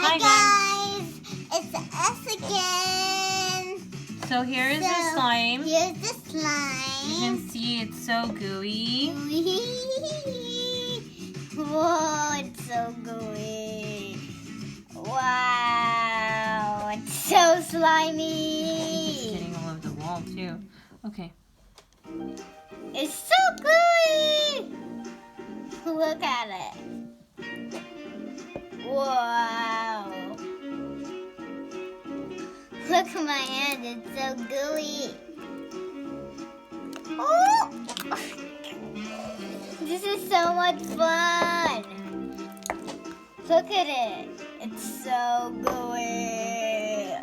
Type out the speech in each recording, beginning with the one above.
Hi guys, it's us again. So here's the slime. Here's the slime. You can see it's so gooey. Whoa, it's so gooey. Wow, it's so slimy. It's getting all over the wall too. Okay. It's so gooey. Look at it. Wow. Look at my hand, it's so gooey. Oh! This is so much fun. Look at it. It's so gooey.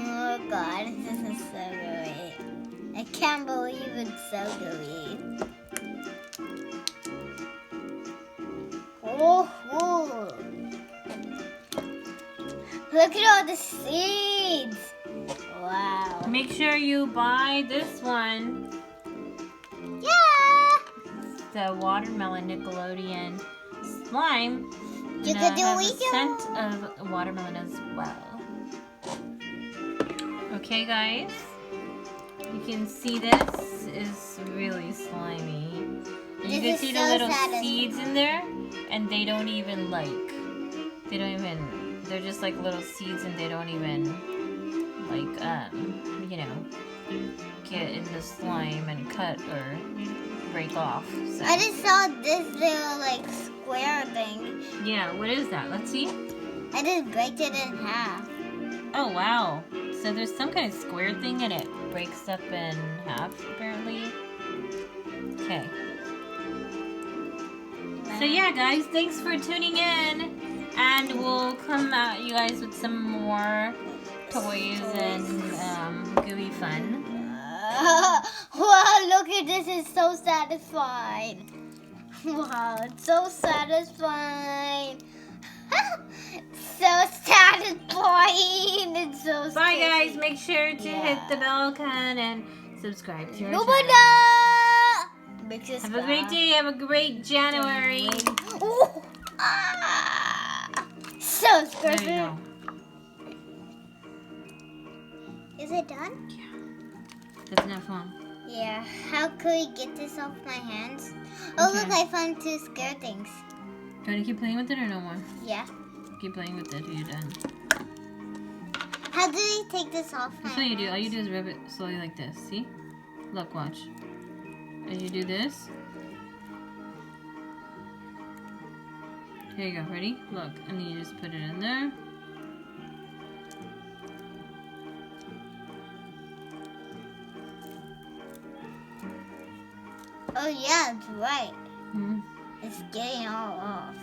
Oh God, this is so gooey. I can't believe it's so gooey. Oh, oh. Look at all the seeds. Wow. Make sure you buy this one. Yeah. It's the watermelon Nickelodeon Slime. You And, could do has we a scent of watermelon as well. Okay, guys. You can see this is really slimy. And you can see the little seeds in there, and they don't even they're just like little seeds, and they don't even get in the slime and cut or break off. So. I just saw this little square thing. Yeah, what is that? Let's see. I just break it in half. Oh wow. So there's some kind of square thing and it breaks up in half apparently. Okay. So yeah guys, thanks for tuning in. And we'll come at you guys with some more toys and gooey fun. Wow, look at this, it's so satisfying. Wow, it's so satisfying. So satisfying. It's so Bye scary. guys, make sure to hit the bell icon and subscribe to our channel. Have a great day, have a great January. Ooh. So scary. There you go. Is it done? Yeah. That's enough fun. Yeah. How could we get this off my hands? Oh, Okay. look, I found two scare things. Do you want to keep playing with it or no more? Yeah. Keep playing with it till you're done. How do we take this off my That's what you do. hands? All you do is rub it slowly like this. See? Look, watch. As you do this. Here you go. Ready? Look. And then you just put it in there. Oh, yeah, it's right. Hmm. It's getting all off.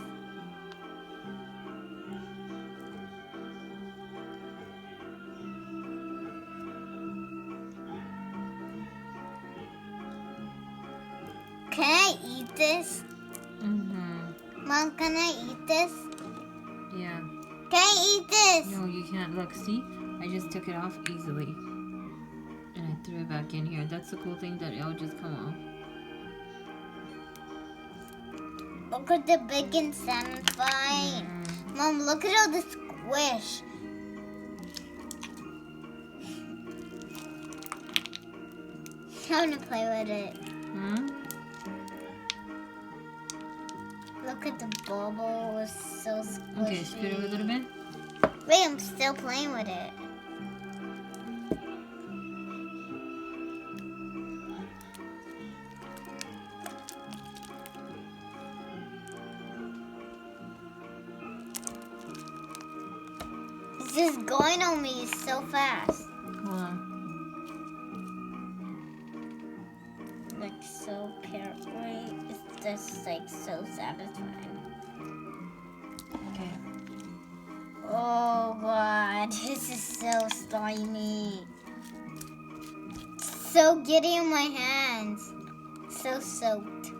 Can I eat this? Mm-hmm. Mom, can I eat this? Yeah. Can I eat this? No, you can't. Look, see? I just took it off easily. And I threw it back in here. That's the cool thing, that it'll just come off. Look at the big and satisfying. Mom, look at all the squish. I want to play with it. Hmm? Look at the bubble. It's so squishy. Okay, scoot it a little bit. Wait, I'm still playing with it. This is going on me so fast. Hold on. Like so carefully. It's just so satisfying. Okay. Oh God, this is so slimy. So giddy in my hands. So soaked.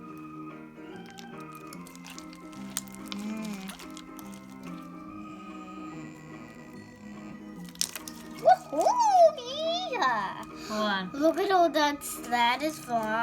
Woohoo! Yeah. Hold on. Look at all that satisfying.